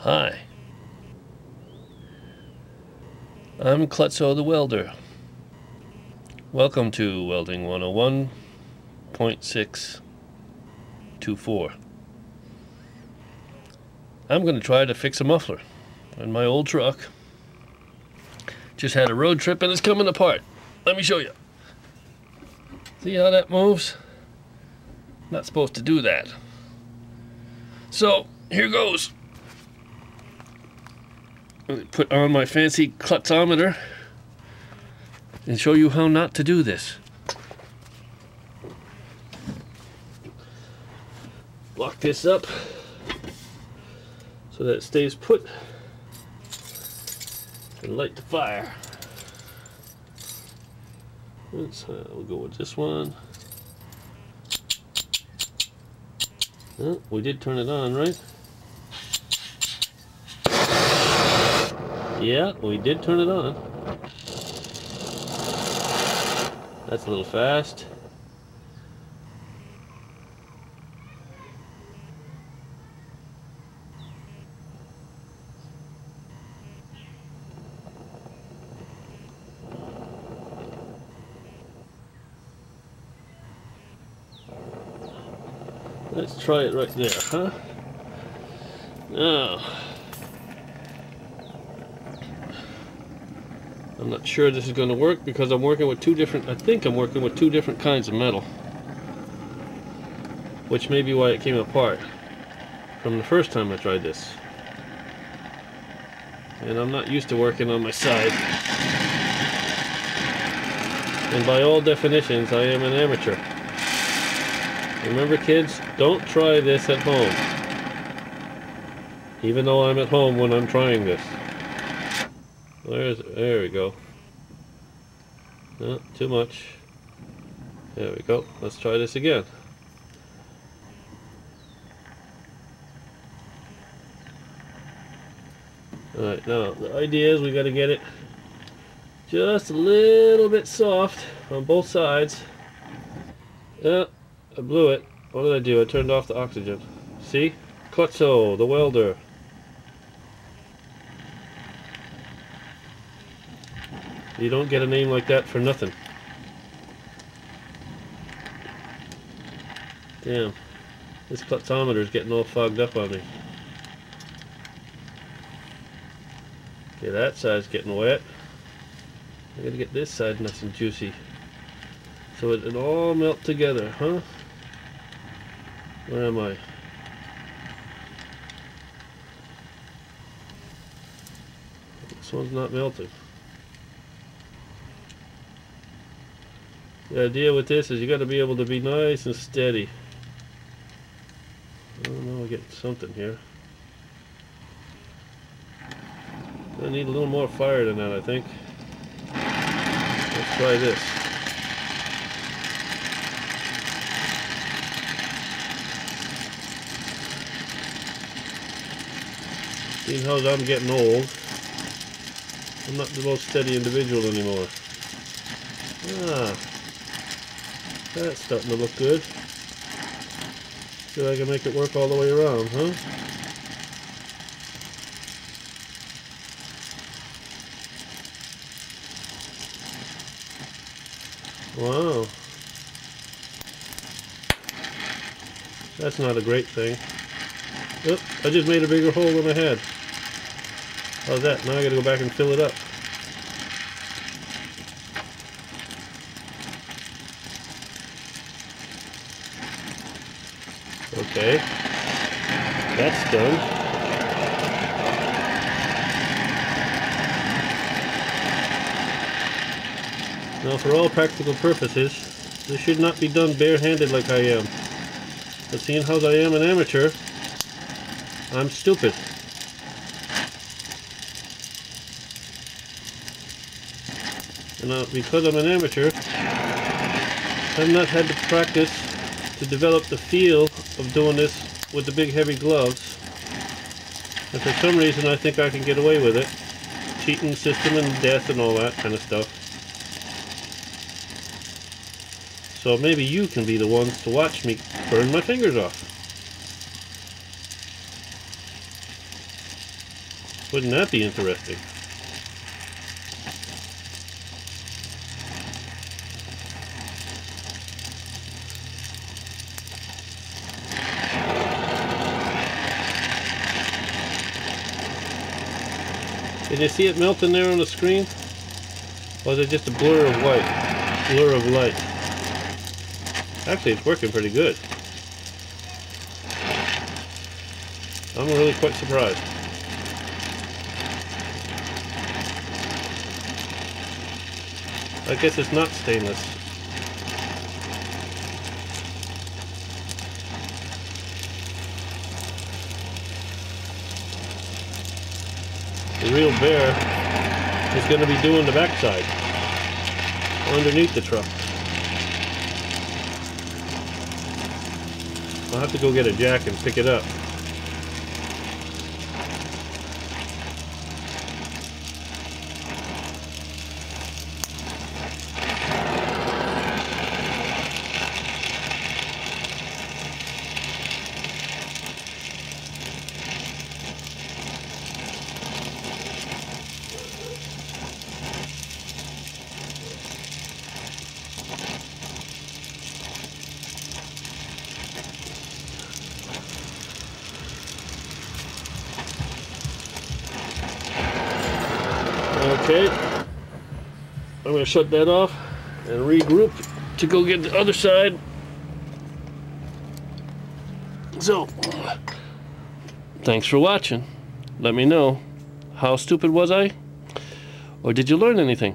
Hi, I'm Clutzo the welder. Welcome to Welding 101.624. I'm going to try to fix a muffler on my old truck. Just had a road trip and it's coming apart. Let me show you. See how that moves? Not supposed to do that. So, here goes. Let me put on my fancy clutzometer and show you how not to do this. Lock this up so that it stays put and light the fire. We'll go with this one. Oh, we did turn it on, right? Yeah, we did turn it on. That's a little fast. Let's try it right there, huh? Now, I'm not sure this is going to work because I'm working with I think I'm working with two different kinds of metal, which may be why it came apart from the first time I tried this. And I'm not used to working on my side. And by all definitions, I am an amateur. Remember, kids, don't try this at home. Even though I'm at home when I'm trying this. There we go. Not too much. There we go. Let's try this again. Alright, now the idea is we got to get it just a little bit soft on both sides. Yeah, I blew it. What did I do? I turned off the oxygen. See? Clutzo, the welder. You don't get a name like that for nothing. Damn. This clutzometer is getting all fogged up on me. Okay, that side's getting wet. I gotta get this side nice and juicy so it all melt together, huh? Where am I? This one's not melting. The idea with this is you got to be able to be nice and steady. I don't know, I get something here. I need a little more fire than that, I think. Let's try this. Seeing how I'm getting old, I'm not the most steady individual anymore. Ah, that's starting to look good. See if I can make it work all the way around, huh? Wow. That's not a great thing. Oop, I just made a bigger hole than I had. How's that? Now I gotta go back and fill it up. Okay. That's done. Now, for all practical purposes, this should not be done barehanded like I am. But seeing how I am an amateur, I'm stupid. And now, because I'm an amateur, I've not had to practice to develop the feel of doing this with the big heavy gloves. And for some reason I think I can get away with it. Cheating system and death and all that kind of stuff. So maybe you can be the ones to watch me burn my fingers off. Wouldn't that be interesting? Can you see it melting there on the screen? Or is it just a blur of white? Blur of light. Actually, it's working pretty good. I'm really quite surprised. I guess it's not stainless. The real bear is going to be doing the backside, underneath the truck. I'll have to go get a jack and pick it up. Okay, I'm going to shut that off and regroup to go get the other side. So, thanks for watching. Let me know, how stupid was I? Or did you learn anything?